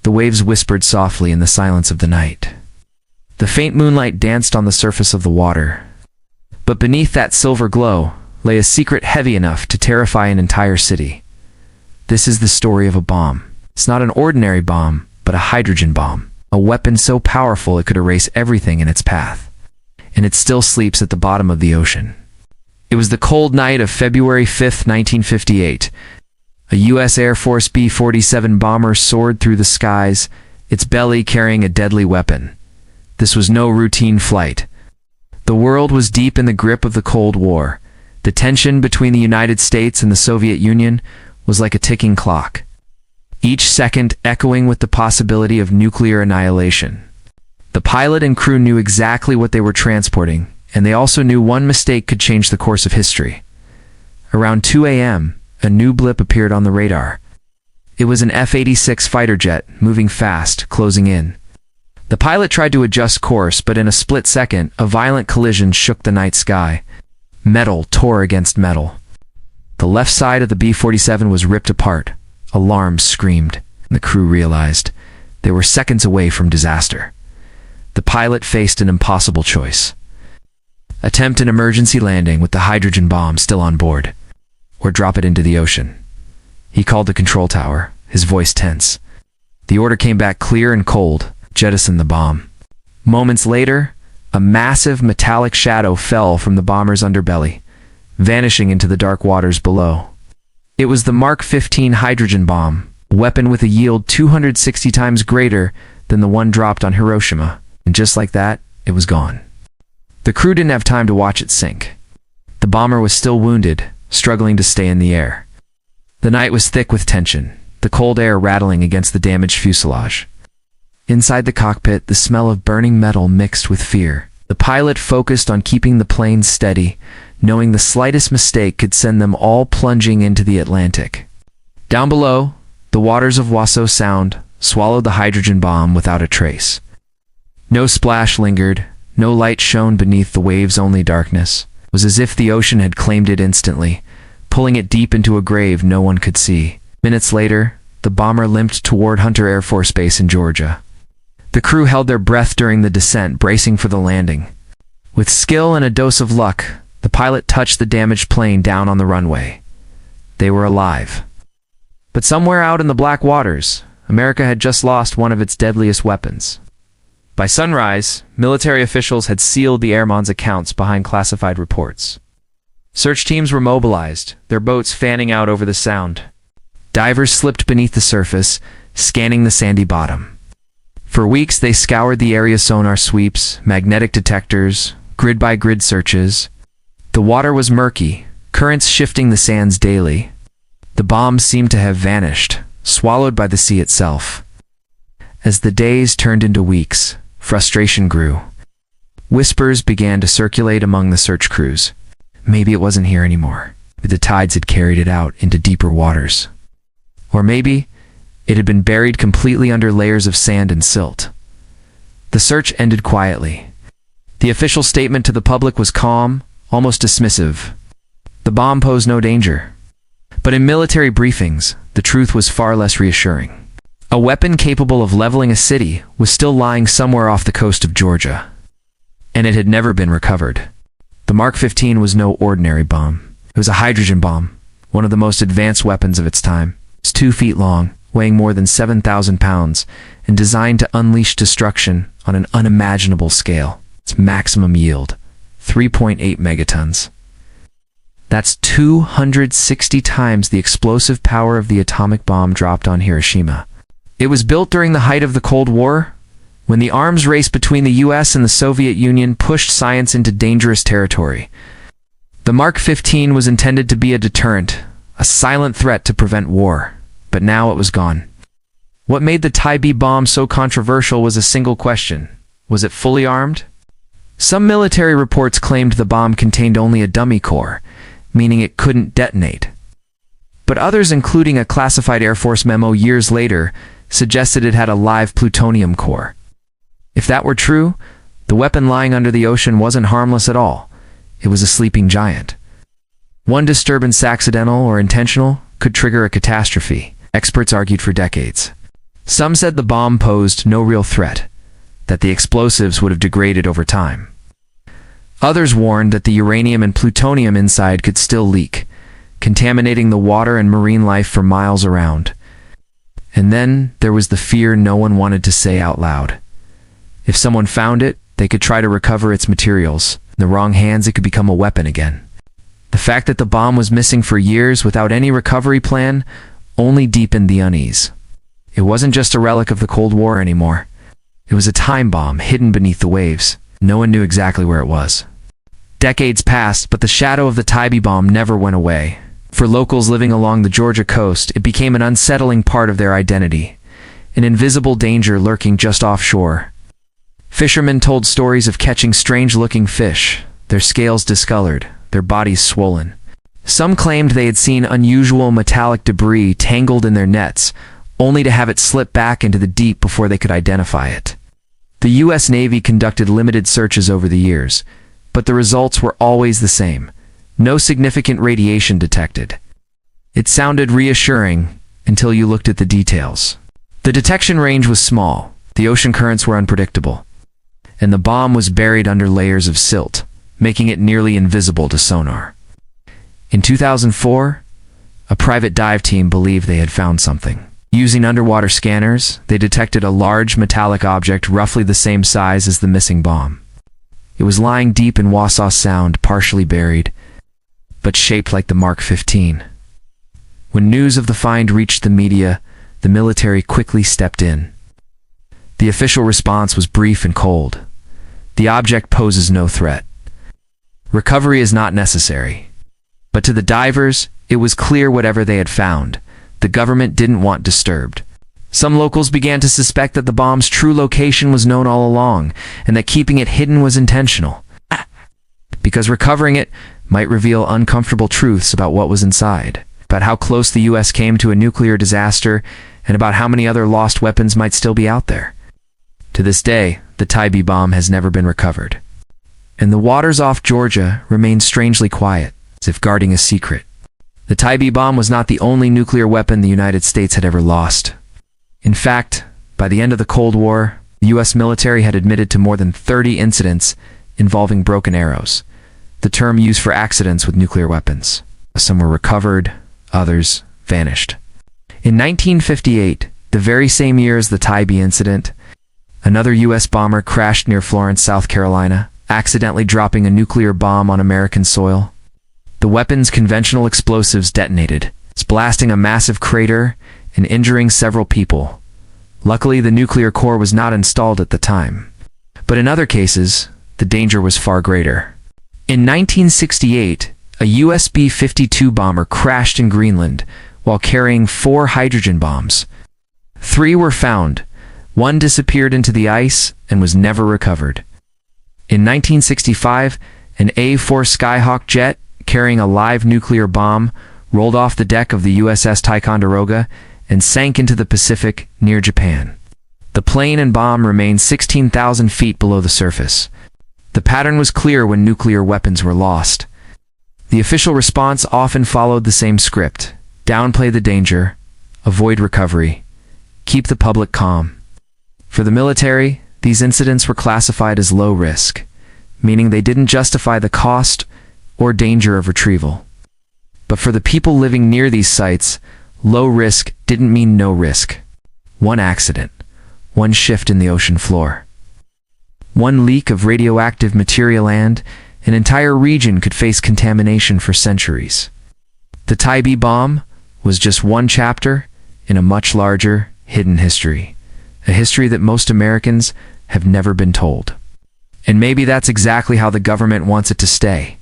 The waves whispered softly in the silence of the night. The faint moonlight danced on the surface of the water. But beneath that silver glow lay a secret heavy enough to terrify an entire city. This is the story of a bomb. It's not an ordinary bomb, but a hydrogen bomb. A weapon so powerful it could erase everything in its path. And it still sleeps at the bottom of the ocean. It was the cold night of February 5, 1958. A U.S. Air Force B-47 bomber soared through the skies, its belly carrying a deadly weapon. This was no routine flight. The world was deep in the grip of the Cold War. The tension between the United States and the Soviet Union was like a ticking clock, each second echoing with the possibility of nuclear annihilation. The pilot and crew knew exactly what they were transporting, and they also knew one mistake could change the course of history. Around 2 a.m., a new blip appeared on the radar. It was an F-86 fighter jet, moving fast, closing in. The pilot tried to adjust course, but in a split second, a violent collision shook the night sky. Metal tore against metal. The left side of the B-47 was ripped apart. Alarms screamed, and the crew realized they were seconds away from disaster. The pilot faced an impossible choice. Attempt an emergency landing with the hydrogen bomb still on board, or drop it into the ocean. He called the control tower, his voice tense. The order came back clear and cold: jettison the bomb. Moments later, a massive metallic shadow fell from the bomber's underbelly, vanishing into the dark waters below. It was the Mark 15 hydrogen bomb, a weapon with a yield 260 times greater than the one dropped on Hiroshima, and just like that, it was gone. The crew didn't have time to watch it sink. The bomber was still wounded, struggling to stay in the air. The night was thick with tension, the cold air rattling against the damaged fuselage. Inside the cockpit, the smell of burning metal mixed with fear. The pilot focused on keeping the plane steady, knowing the slightest mistake could send them all plunging into the Atlantic. Down below, the waters of Wassaw Sound swallowed the hydrogen bomb without a trace. No splash lingered, no light shone beneath the waves, only darkness. It was as if the ocean had claimed it instantly, pulling it deep into a grave no one could see. Minutes later, the bomber limped toward Hunter Air Force Base in Georgia. The crew held their breath during the descent, bracing for the landing. With skill and a dose of luck, the pilot touched the damaged plane down on the runway. They were alive. But somewhere out in the black waters, America had just lost one of its deadliest weapons. By sunrise, military officials had sealed the airman's accounts behind classified reports. Search teams were mobilized, their boats fanning out over the sound. Divers slipped beneath the surface, scanning the sandy bottom. For weeks, they scoured the area: sonar sweeps, magnetic detectors, grid-by-grid searches. The water was murky, currents shifting the sands daily. The bomb seemed to have vanished, swallowed by the sea itself. As the days turned into weeks, frustration grew. Whispers began to circulate among the search crews. Maybe it wasn't here anymore. The tides had carried it out into deeper waters. Or maybe it had been buried completely under layers of sand and silt. The search ended quietly. The official statement to the public was calm, almost dismissive. The bomb posed no danger. But in military briefings, the truth was far less reassuring. A weapon capable of leveling a city was still lying somewhere off the coast of Georgia, and it had never been recovered. The Mark 15 was no ordinary bomb. It was a hydrogen bomb, one of the most advanced weapons of its time. It was 2 feet long, weighing more than 7,000 pounds, and designed to unleash destruction on an unimaginable scale. Its maximum yield, 3.8 megatons. That's 260 times the explosive power of the atomic bomb dropped on Hiroshima. It was built during the height of the Cold War, when the arms race between the US and the Soviet Union pushed science into dangerous territory. The Mark 15 was intended to be a deterrent, a silent threat to prevent war, but now it was gone. What made the Tybee bomb so controversial was a single question: was it fully armed? Some military reports claimed the bomb contained only a dummy core, meaning it couldn't detonate. But others, including a classified Air Force memo years later, suggested it had a live plutonium core. If that were true, the weapon lying under the ocean wasn't harmless at all. It was a sleeping giant. One disturbance, accidental or intentional, could trigger a catastrophe. Experts argued for decades. Some said the bomb posed no real threat, that the explosives would have degraded over time. Others warned that the uranium and plutonium inside could still leak, contaminating the water and marine life for miles around. And then there was the fear no one wanted to say out loud. If someone found it, they could try to recover its materials. In the wrong hands, it could become a weapon again. The fact that the bomb was missing for years without any recovery plan only deepened the unease. It wasn't just a relic of the Cold War anymore. It was a time bomb hidden beneath the waves. No one knew exactly where it was. Decades passed, but the shadow of the Tybee bomb never went away. For locals living along the Georgia coast, it became an unsettling part of their identity, an invisible danger lurking just offshore. Fishermen told stories of catching strange-looking fish, their scales discolored, their bodies swollen. Some claimed they had seen unusual metallic debris tangled in their nets, only to have it slip back into the deep before they could identify it. The U.S. Navy conducted limited searches over the years, but the results were always the same. No significant radiation detected. It sounded reassuring until you looked at the details. The detection range was small, the ocean currents were unpredictable, and the bomb was buried under layers of silt, making it nearly invisible to sonar. In 2004, a private dive team believed they had found something. Using underwater scanners, they detected a large metallic object roughly the same size as the missing bomb. It was lying deep in Wassaw Sound, partially buried, but shaped like the Mark 15. When news of the find reached the media, the military quickly stepped in. The official response was brief and cold. The object poses no threat. Recovery is not necessary. But to the divers, it was clear whatever they had found, the government didn't want disturbed. Some locals began to suspect that the bomb's true location was known all along, and that keeping it hidden was intentional. Because recovering it might reveal uncomfortable truths about what was inside, about how close the U.S. came to a nuclear disaster, and about how many other lost weapons might still be out there. To this day, the Tybee bomb has never been recovered. And the waters off Georgia remain strangely quiet, as if guarding a secret. The Tybee bomb was not the only nuclear weapon the United States had ever lost. In fact, by the end of the Cold War, the U.S. military had admitted to more than 30 incidents involving broken arrows, the term used for accidents with nuclear weapons. Some were recovered, others vanished. In 1958, the very same year as the Tybee incident, another U.S. bomber crashed near Florence, South Carolina, accidentally dropping a nuclear bomb on American soil. The weapon's conventional explosives detonated, blasting a massive crater and injuring several people. Luckily, the nuclear core was not installed at the time. But in other cases, the danger was far greater. In 1968, a US B-52 bomber crashed in Greenland while carrying 4 hydrogen bombs. 3 were found. 1 disappeared into the ice and was never recovered. In 1965, an A-4 Skyhawk jet carrying a live nuclear bomb rolled off the deck of the USS Ticonderoga and sank into the Pacific near Japan. The plane and bomb remained 16,000 feet below the surface. The pattern was clear when nuclear weapons were lost. The official response often followed the same script: downplay the danger, avoid recovery, keep the public calm. For the military, these incidents were classified as low risk, meaning they didn't justify the cost or danger of retrieval. But for the people living near these sites, low risk didn't mean no risk. One accident, one shift in the ocean floor, one leak of radioactive material, and an entire region could face contamination for centuries. The Tybee bomb was just one chapter in a much larger, hidden history, a history that most Americans have never been told. And maybe that's exactly how the government wants it to stay.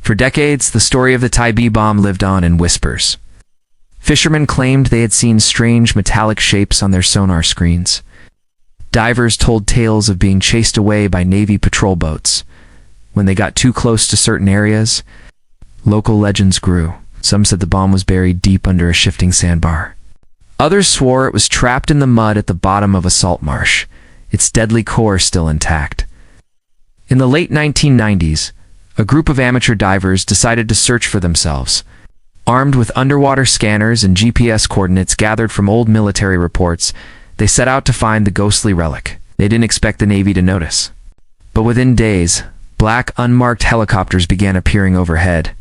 For decades, the story of the Tybee bomb lived on in whispers. Fishermen claimed they had seen strange metallic shapes on their sonar screens. Divers told tales of being chased away by Navy patrol boats. When they got too close to certain areas, local legends grew. Some said the bomb was buried deep under a shifting sandbar. Others swore it was trapped in the mud at the bottom of a salt marsh, its deadly core still intact. In the late 1990s, a group of amateur divers decided to search for themselves. Armed with underwater scanners and GPS coordinates gathered from old military reports, They set out to find the ghostly relic. They didn't expect the Navy to notice. But within days, black, unmarked helicopters began appearing overhead.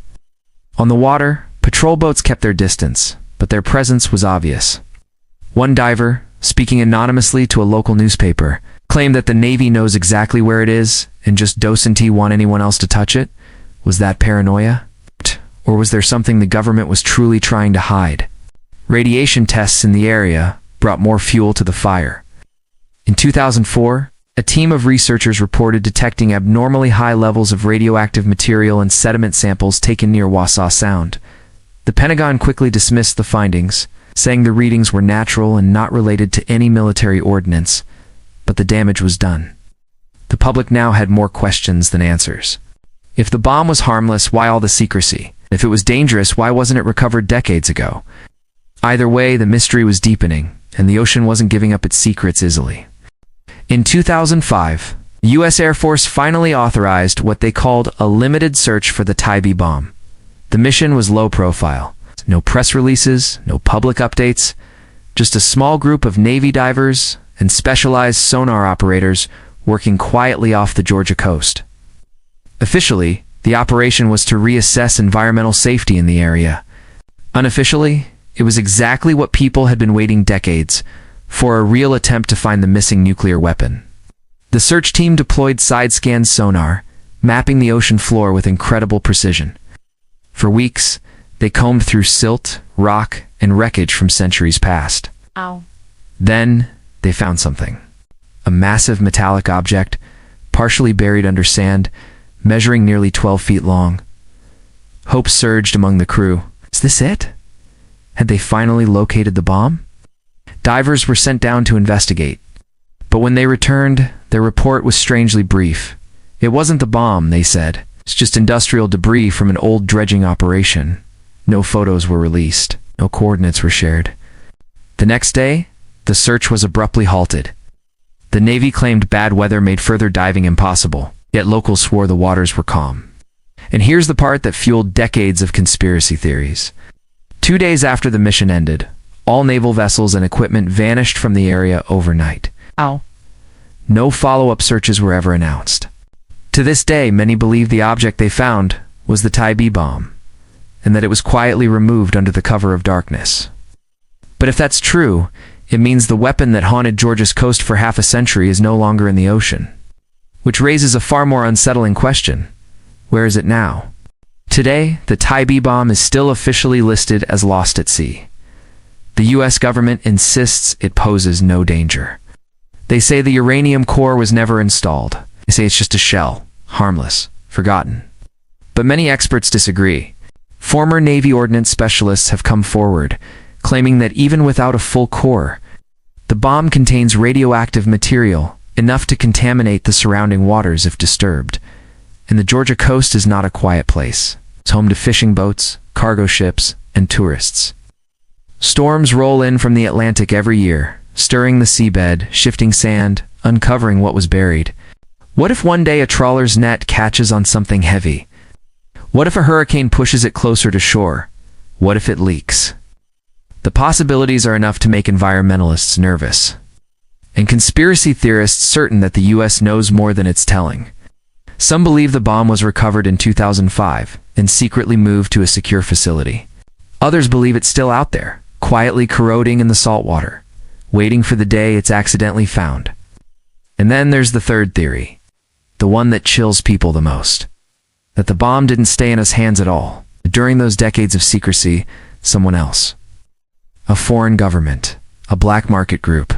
On the water, patrol boats kept their distance, but their presence was obvious. One diver, speaking anonymously to a local newspaper, claimed that the Navy knows exactly where it is and just doesn't want anyone else to touch it. Was that paranoia? Or was there something the government was truly trying to hide? Radiation tests in the area brought more fuel to the fire. In 2004, a team of researchers reported detecting abnormally high levels of radioactive material in sediment samples taken near Wausau Sound. The Pentagon quickly dismissed the findings, saying the readings were natural and not related to any military ordnance, but the damage was done. The public now had more questions than answers. If the bomb was harmless, why all the secrecy? If it was dangerous, why wasn't it recovered decades ago? Either way, the mystery was deepening, and the ocean wasn't giving up its secrets easily. In 2005, the U.S. Air Force finally authorized what they called a limited search for the Tybee bomb. The mission was low profile. No press releases, no public updates, just a small group of Navy divers and specialized sonar operators working quietly off the Georgia coast. Officially, the operation was to reassess environmental safety in the area. Unofficially, it was exactly what people had been waiting decades for: a real attempt to find the missing nuclear weapon. The search team deployed side-scan sonar, mapping the ocean floor with incredible precision. For weeks, they combed through silt, rock, and wreckage from centuries past. Ow. Then, they found something. A massive metallic object, partially buried under sand, measuring nearly 12 feet long. Hope surged among the crew. Is this it? Had they finally located the bomb? Divers were sent down to investigate. But when they returned, their report was strangely brief. It wasn't the bomb, they said. It's just industrial debris from an old dredging operation. No photos were released. No coordinates were shared. The next day, the search was abruptly halted. The Navy claimed bad weather made further diving impossible, yet locals swore the waters were calm. And here's the part that fueled decades of conspiracy theories. 2 days after the mission ended, all naval vessels and equipment vanished from the area overnight. Ow. No follow-up searches were ever announced. To this day, many believe the object they found was the Tybee bomb, and that it was quietly removed under the cover of darkness. But if that's true, it means the weapon that haunted Georgia's coast for half a century is no longer in the ocean. Which raises a far more unsettling question. Where is it now? Today, the Tybee bomb is still officially listed as lost at sea. The U.S. government insists it poses no danger. They say the uranium core was never installed. They say it's just a shell, harmless, forgotten. But many experts disagree. Former Navy ordnance specialists have come forward, claiming that even without a full core, the bomb contains radioactive material enough to contaminate the surrounding waters if disturbed. And the Georgia coast is not a quiet place. It's home to fishing boats, cargo ships, and tourists. Storms roll in from the Atlantic every year, stirring the seabed, shifting sand, uncovering what was buried. What if one day a trawler's net catches on something heavy? What if a hurricane pushes it closer to shore? What if it leaks? The possibilities are enough to make environmentalists nervous, and conspiracy theorists certain that the U.S. knows more than it's telling. Some believe the bomb was recovered in 2005 and secretly moved to a secure facility. Others believe it's still out there, quietly corroding in the salt water, waiting for the day it's accidentally found. And then there's the third theory, the one that chills people the most. That the bomb didn't stay in his hands at all. During those decades of secrecy, someone else, a foreign government, a black market group,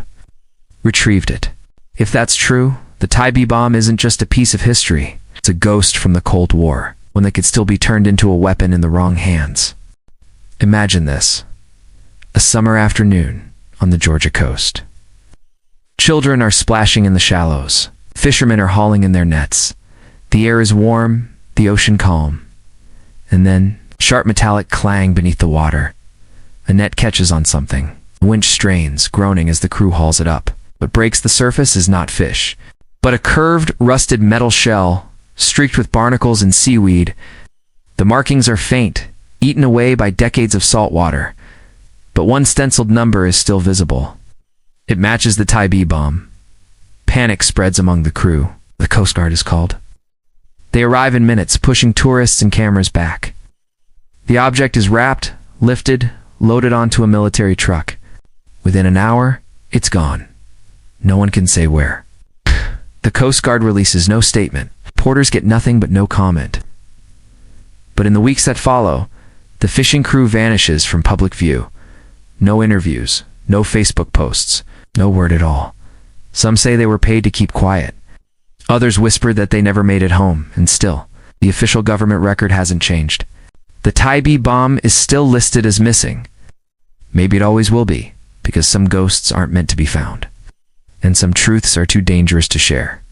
retrieved it. If that's true, the Tybee bomb isn't just a piece of history. It's a ghost from the Cold War, one that could still be turned into a weapon in the wrong hands. Imagine this. A summer afternoon on the Georgia coast. Children are splashing in the shallows. Fishermen are hauling in their nets. The air is warm, the ocean calm. And then, sharp metallic clang beneath the water. A net catches on something. The winch strains, groaning as the crew hauls it up. What breaks the surface is not fish, but a curved, rusted metal shell, streaked with barnacles and seaweed. The markings are faint, eaten away by decades of salt water, but one stenciled number is still visible. It matches the Tybee bomb. Panic spreads among the crew. The Coast Guard is called. They arrive in minutes, pushing tourists and cameras back. The object is wrapped, lifted, loaded onto a military truck. Within an hour, it's gone. No one can say where. The Coast Guard releases no statement. Porters get nothing but no comment. But in the weeks that follow, the fishing crew vanishes from public view. No interviews, no Facebook posts, no word at all. Some say they were paid to keep quiet. Others whispered that they never made it home, and still, the official government record hasn't changed. The Tybee bomb is still listed as missing. Maybe it always will be, because some ghosts aren't meant to be found. And some truths are too dangerous to share.